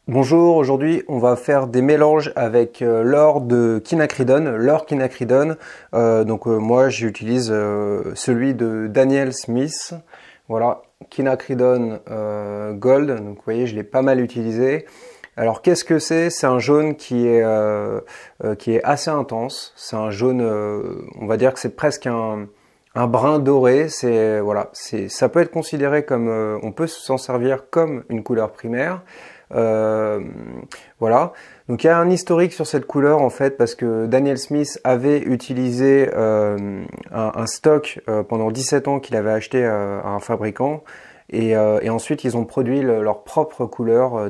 Bonjour, aujourd'hui on va faire des mélanges avec l'or de quinacridone, moi j'utilise celui de Daniel Smith, voilà, quinacridone gold, donc vous voyez je l'ai pas mal utilisé. Alors qu'est-ce que c'est? C'est un jaune qui est assez intense, c'est un jaune, on va dire que c'est presque un brun doré, ça peut être considéré comme, on peut s'en servir comme une couleur primaire. Euh, voilà. Donc il y a un historique sur cette couleur en fait parce que Daniel Smith avait utilisé un stock pendant 17 ans qu'il avait acheté à un fabricant et ensuite ils ont produit leur propre couleur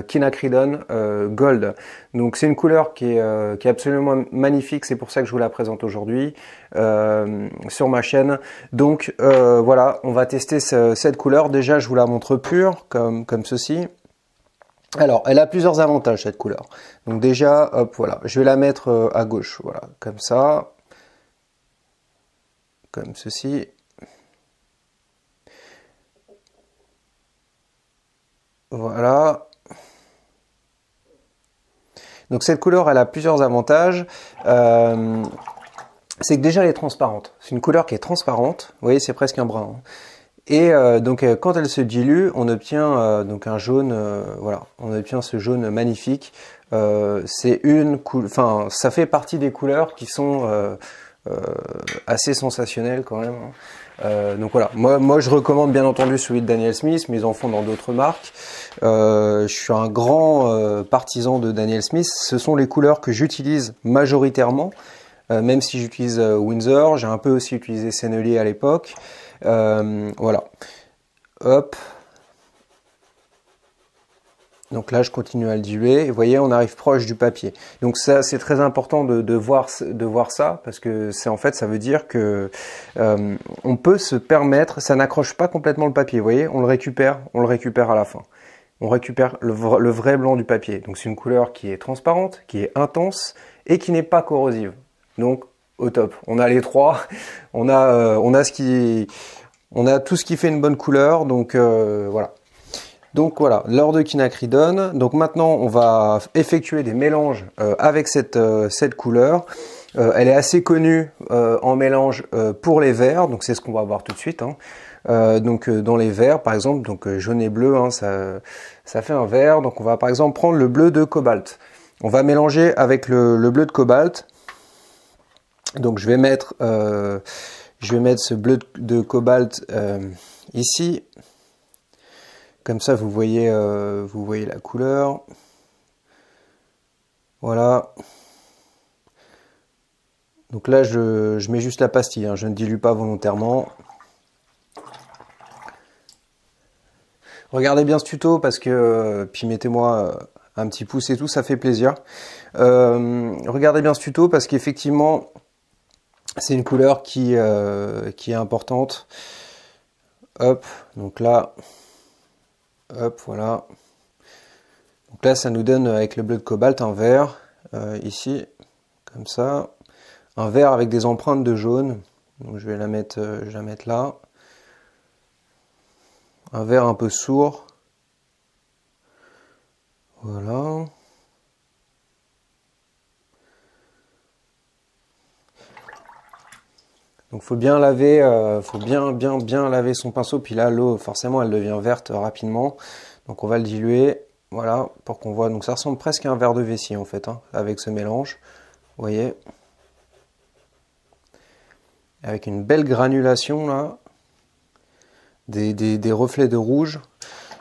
quinacridone gold. Donc c'est une couleur qui est absolument magnifique, c'est pour ça que je vous la présente aujourd'hui sur ma chaîne. Donc voilà, on va tester cette couleur. Déjà je vous la montre pure comme ceci. Alors, elle a plusieurs avantages cette couleur. Donc déjà, hop, voilà, je vais la mettre à gauche, voilà, comme ça, comme ceci. Voilà. Donc cette couleur, elle a plusieurs avantages. C'est que déjà, elle est transparente. C'est une couleur qui est transparente. Vous voyez, c'est presque un brun. Hein. Et quand elle se dilue, on obtient donc un jaune, voilà, on obtient ce jaune magnifique. Ça fait partie des couleurs qui sont assez sensationnelles quand même. Donc voilà, moi je recommande bien entendu celui de Daniel Smith, mais ils en font dans d'autres marques. Je suis un grand partisan de Daniel Smith. Ce sont les couleurs que j'utilise majoritairement, même si j'utilise Winsor, j'ai un peu aussi utilisé Sennelier à l'époque. Voilà, hop. Donc là, je continue à le diluer. Et vous voyez, on arrive proche du papier. Donc ça, c'est très important de voir ça, parce que en fait, ça veut dire que on peut se permettre. Ça n'accroche pas complètement le papier. Vous voyez, on le récupère à la fin. On récupère le vrai blanc du papier. Donc c'est une couleur qui est transparente, qui est intense et qui n'est pas corrosive. Donc au top. On a les trois. On a tout ce qui fait une bonne couleur. Donc voilà. Donc voilà, l'or de quinacridone. Donc maintenant, on va effectuer des mélanges avec cette couleur. Elle est assez connue en mélange pour les verts. Donc c'est ce qu'on va voir tout de suite. Hein. Dans les verts, par exemple, donc jaune et bleu, hein, ça fait un vert. Donc on va par exemple prendre le bleu de cobalt. On va mélanger avec le bleu de cobalt. Donc je vais mettre ce bleu de cobalt ici. Comme ça, vous voyez la couleur. Voilà. Donc là, je mets juste la pastille. Hein, je ne dilue pas volontairement. Regardez bien ce tuto parce que puis mettez-moi un petit pouce et tout, ça fait plaisir. Regardez bien ce tuto parce qu'effectivement, c'est une couleur qui est importante. Hop, donc là, hop, voilà. Donc là, ça nous donne avec le bleu de cobalt un vert, ici, comme ça. Un vert avec des empreintes de jaune. Donc je vais la mettre là. Un vert un peu sourd. Voilà. Donc faut bien laver, faut bien laver son pinceau. Puis là, l'eau, forcément, elle devient verte rapidement. Donc on va le diluer, voilà, pour qu'on voit. Donc ça ressemble presque à un verre de vessie en fait, hein, avec ce mélange. Vous voyez, avec une belle granulation là, des reflets de rouge.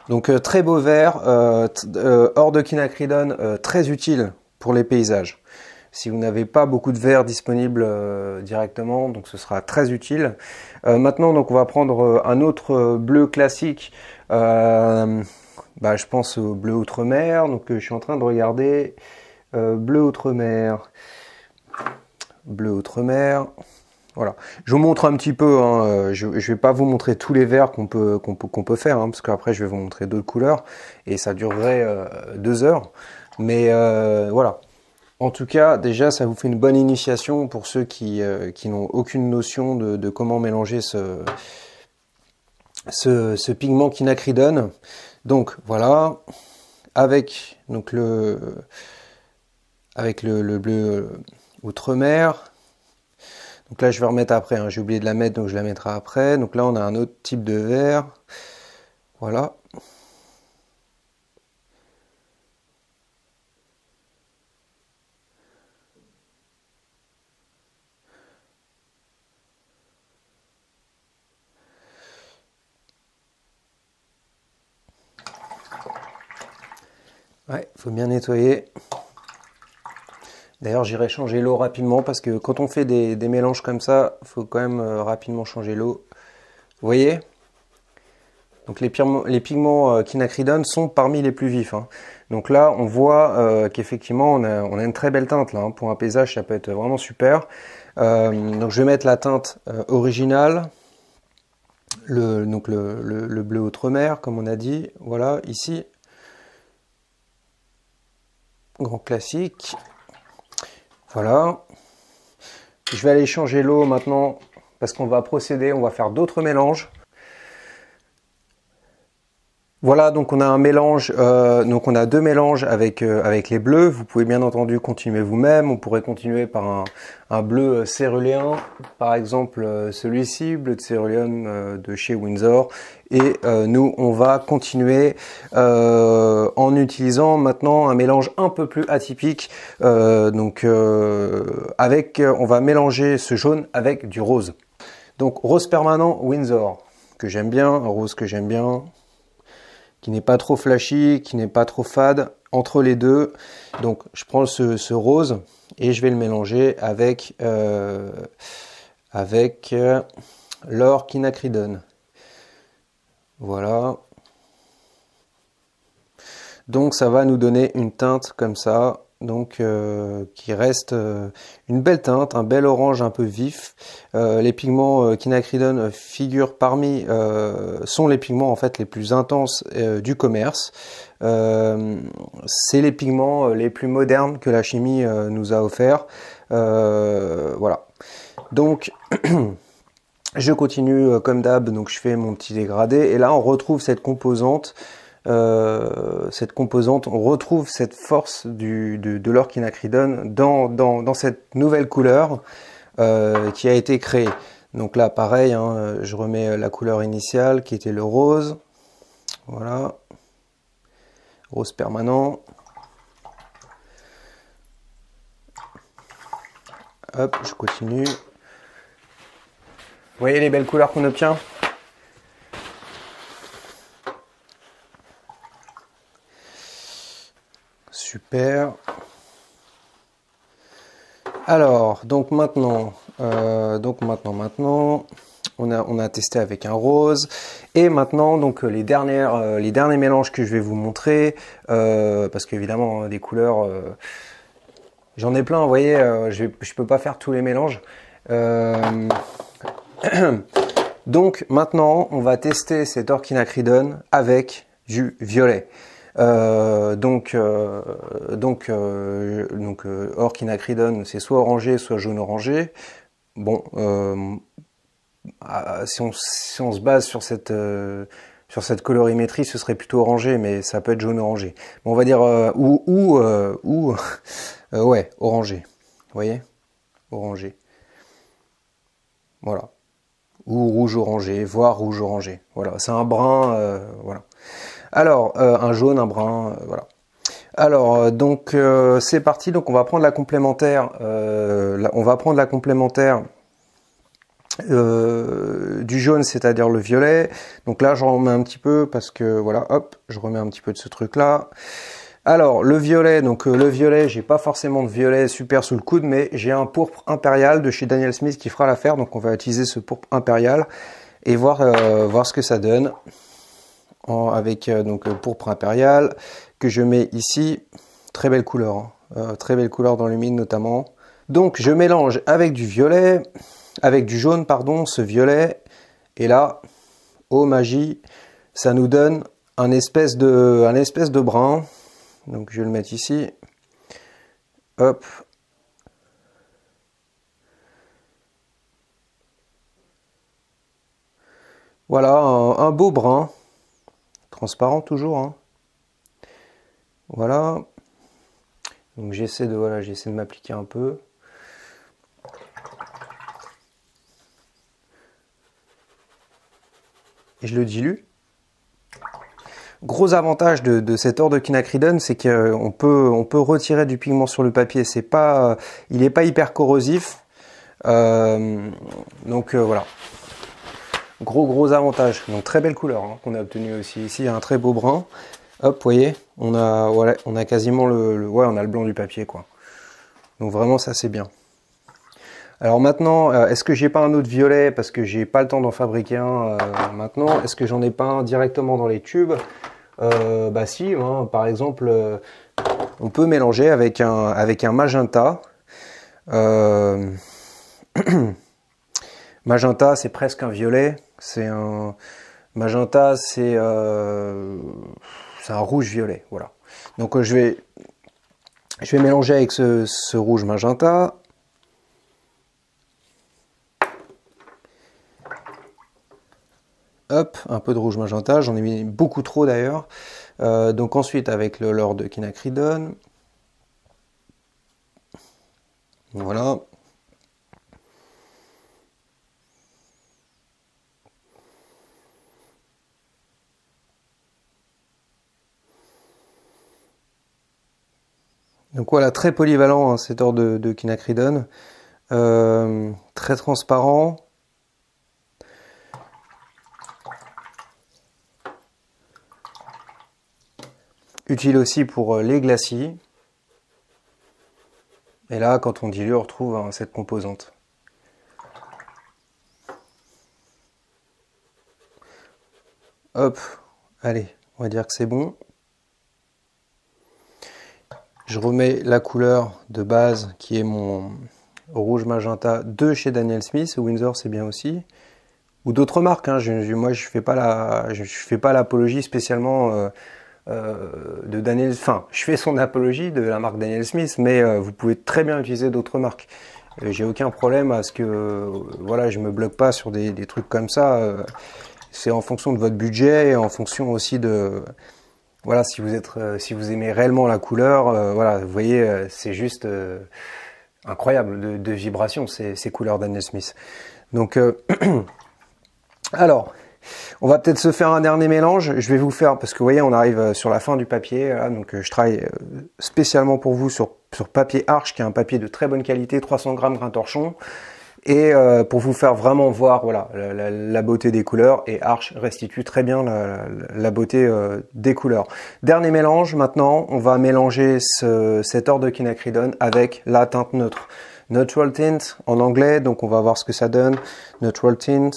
Donc très beau vert, hors de quinacridone, très utile pour les paysages. Si vous n'avez pas beaucoup de verre disponible directement, donc ce sera très utile. Maintenant, donc on va prendre un autre bleu classique. Je pense au bleu outre-mer. Donc je suis en train de regarder bleu outre-mer. Bleu outre-mer. Voilà. Je vous montre un petit peu. Hein, je vais pas vous montrer tous les verts qu'on peut faire, hein, parce qu'après je vais vous montrer d'autres couleurs et ça durerait 2 heures. Mais voilà. En tout cas, déjà, ça vous fait une bonne initiation pour ceux qui n'ont aucune notion de comment mélanger ce pigment quinacridone. Donc, voilà. avec donc le bleu Outre-mer. Donc là, je vais remettre après, hein. J'ai oublié de la mettre, donc je la mettrai après. Donc là, on a un autre type de vert. Voilà. Ouais, faut bien nettoyer. D'ailleurs, j'irai changer l'eau rapidement parce que quand on fait des mélanges comme ça, il faut quand même rapidement changer l'eau. Vous voyez? Donc les pigments quinacridone sont parmi les plus vifs, hein. Donc là, on voit qu'effectivement, on a une très belle teinte là, hein. Pour un paysage, ça peut être vraiment super. Donc je vais mettre la teinte originale, le bleu Outre-mer, comme on a dit. Voilà, ici. Grand classique. Voilà. Je vais aller changer l'eau maintenant parce qu'on va procéder, on va faire d'autres mélanges. Voilà, donc on a un mélange, donc on a deux mélanges avec les bleus. Vous pouvez bien entendu continuer vous-même. On pourrait continuer par un bleu céruléen, par exemple celui-ci, bleu de céruléen de chez Winsor. Et nous, on va continuer en utilisant maintenant un mélange un peu plus atypique. On va mélanger ce jaune avec du rose. Donc rose permanent Winsor que j'aime bien, un rose que j'aime bien, qui n'est pas trop flashy, qui n'est pas trop fade, entre les deux. Donc je prends ce rose et je vais le mélanger avec l'or quinacridone. Voilà. Donc ça va nous donner une teinte comme ça, donc qui reste une belle teinte, un bel orange un peu vif. Les pigments quinacridone figurent sont les pigments en fait les plus intenses du commerce. C'est les pigments les plus modernes que la chimie nous a offert. Voilà. Donc je continue comme d'hab, donc je fais mon petit dégradé et là on retrouve cette composante, on retrouve cette force de l'or quinacridone dans cette nouvelle couleur qui a été créée. Donc là pareil, hein, je remets la couleur initiale qui était le rose, voilà, rose permanent. Hop, je continue. Vous voyez les belles couleurs qu'on obtient? Super. Alors, donc maintenant, on a testé avec un rose. Et maintenant, donc les derniers mélanges que je vais vous montrer, parce qu'évidemment, des couleurs, j'en ai plein, vous voyez, je peux pas faire tous les mélanges. Donc maintenant, on va tester cet or quinacridone avec du violet. Or quinacridone, c'est soit orangé, soit jaune orangé. Bon, si on se base sur cette colorimétrie, ce serait plutôt orangé, mais ça peut être jaune orangé. Bon, on va dire ouais, orangé. Vous voyez, orangé. Voilà. Ou rouge orangé, voire rouge orangé. Voilà, c'est un brun, voilà. Alors, un jaune, un brun, voilà. Alors, donc c'est parti. Donc, on va prendre la complémentaire. On va prendre la complémentaire du jaune, c'est-à-dire le violet. Donc là, j'en remets un petit peu parce que voilà, hop, je remets un petit peu de ce truc-là. Alors, le violet, j'ai pas forcément de violet super sous le coude, mais j'ai un pourpre impérial de chez Daniel Smith qui fera l'affaire. Donc, on va utiliser ce pourpre impérial et voir ce que ça donne avec pourpre impérial que je mets ici. Très belle couleur, hein. Très belle couleur dans l'humide notamment. Donc, je mélange avec du violet, avec du jaune, pardon, ce violet. Et là, oh magie, ça nous donne un espèce de brun. Donc je vais le mettre ici. Hop. Voilà, un beau brun. Transparent toujours, hein. Voilà. Donc j'essaie de m'appliquer un peu. Et je le dilue. Gros avantage de cet ore de quinacridone, c'est qu'on peut retirer du pigment sur le papier. Il n'est pas hyper corrosif. Donc voilà. Gros avantage. Donc très belle couleur hein, qu'on a obtenue aussi. Ici il y a un très beau brun. Hop, vous voyez, on a quasiment on a le blanc du papier quoi. Donc vraiment ça c'est bien. Alors maintenant, est-ce que j'ai pas un autre violet parce que j'ai pas le temps d'en fabriquer un maintenant? Est-ce que j'en ai pas un directement dans les tubes? Bah si, hein, par exemple, on peut mélanger avec un magenta. Magenta, c'est presque un violet. Magenta, c'est un rouge-violet. Voilà. Donc je vais mélanger avec ce rouge magenta. Hop, un peu de rouge magenta, j'en ai mis beaucoup trop d'ailleurs. Donc ensuite avec l'or de quinacridone. Voilà. Donc voilà, très polyvalent hein, cet or de quinacridone. Très transparent. Utile aussi pour les glacis. Et là, quand on dilue, on retrouve hein, cette composante. Hop, allez, on va dire que c'est bon. Je remets la couleur de base qui est mon rouge magenta de chez Daniel Smith. Windsor, c'est bien aussi. Ou d'autres marques. Hein. Moi, je fais pas l'apologie spécialement de Daniel. Enfin, je fais son apologie de la marque Daniel Smith, mais vous pouvez très bien utiliser d'autres marques. J'ai aucun problème à ce que voilà, je me bloque pas sur des trucs comme ça. C'est en fonction de votre budget et en fonction aussi de voilà si vous aimez réellement la couleur. Voilà, vous voyez, c'est juste incroyable de vibration ces couleurs Daniel Smith. Donc alors. On va peut-être se faire un dernier mélange. Je vais vous faire, parce que vous voyez, on arrive sur la fin du papier. Là, donc je travaille spécialement pour vous sur papier Arches, qui est un papier de très bonne qualité, 300 grammes grain torchon. Et pour vous faire vraiment voir voilà, la beauté des couleurs. Et Arches restitue très bien la beauté des couleurs. Dernier mélange, maintenant, on va mélanger cet or de quinacridone avec la teinte neutre. Neutral Tint en anglais, donc on va voir ce que ça donne. Neutral Tint.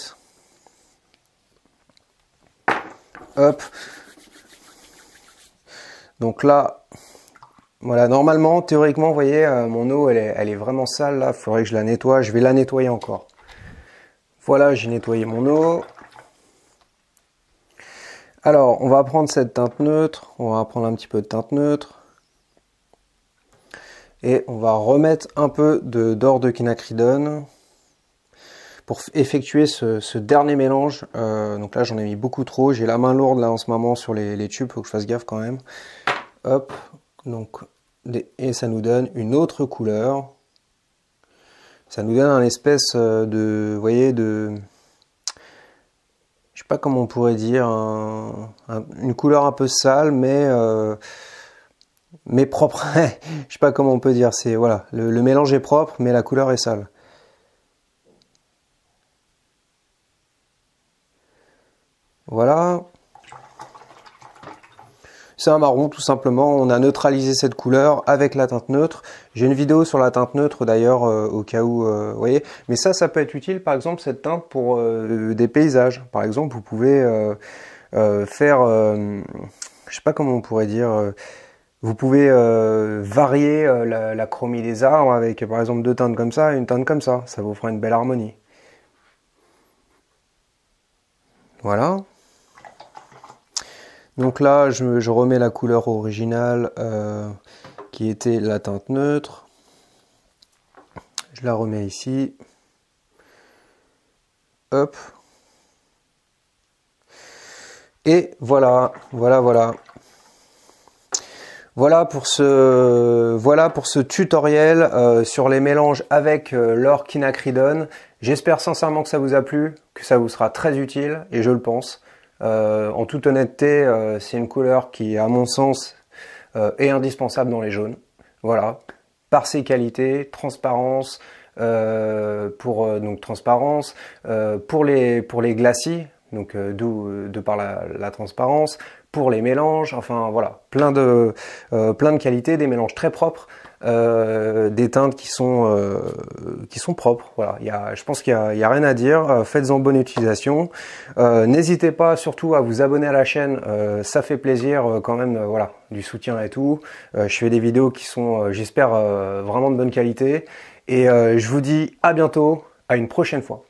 Hop. Donc là, voilà, normalement, théoriquement, vous voyez, mon eau, elle est vraiment sale, là, il faudrait que je la nettoie, je vais la nettoyer encore. Voilà, j'ai nettoyé mon eau. Alors, on va prendre cette teinte neutre, on va prendre un petit peu de teinte neutre. Et on va remettre un peu d'or de quinacridone. Pour effectuer ce dernier mélange, donc là j'en ai mis beaucoup trop, j'ai la main lourde là en ce moment sur les tubes, faut que je fasse gaffe quand même. Hop, donc, et ça nous donne une autre couleur. Ça nous donne un espèce vous voyez, je sais pas comment on pourrait dire, une couleur un peu sale, mais propre. Je sais pas comment on peut dire, c'est voilà, le mélange est propre, mais la couleur est sale. Voilà, c'est un marron tout simplement, on a neutralisé cette couleur avec la teinte neutre. J'ai une vidéo sur la teinte neutre d'ailleurs au cas où, vous voyez. Mais ça peut être utile par exemple cette teinte pour des paysages. Par exemple vous pouvez faire, je sais pas comment on pourrait dire, vous pouvez varier la chromie des arbres avec par exemple deux teintes comme ça et une teinte comme ça vous fera une belle harmonie. Voilà. Donc là, je remets la couleur originale qui était la teinte neutre. Je la remets ici. Hop. Et voilà, voilà, voilà. Voilà pour ce tutoriel sur les mélanges avec l'or quinacridone. J'espère sincèrement que ça vous a plu, que ça vous sera très utile, et je le pense. En toute honnêteté, c'est une couleur qui, à mon sens, est indispensable dans les jaunes. Voilà, par ses qualités, transparence, transparence pour les glacis, donc de par la transparence, pour les mélanges, enfin voilà, plein de qualités, des mélanges très propres, des teintes qui sont propres. Voilà, je pense qu'il y a rien à dire. Faites-en bonne utilisation. N'hésitez pas surtout à vous abonner à la chaîne, ça fait plaisir quand même. Voilà, du soutien et tout. Je fais des vidéos qui sont, j'espère, vraiment de bonne qualité. Et je vous dis à bientôt, à une prochaine fois.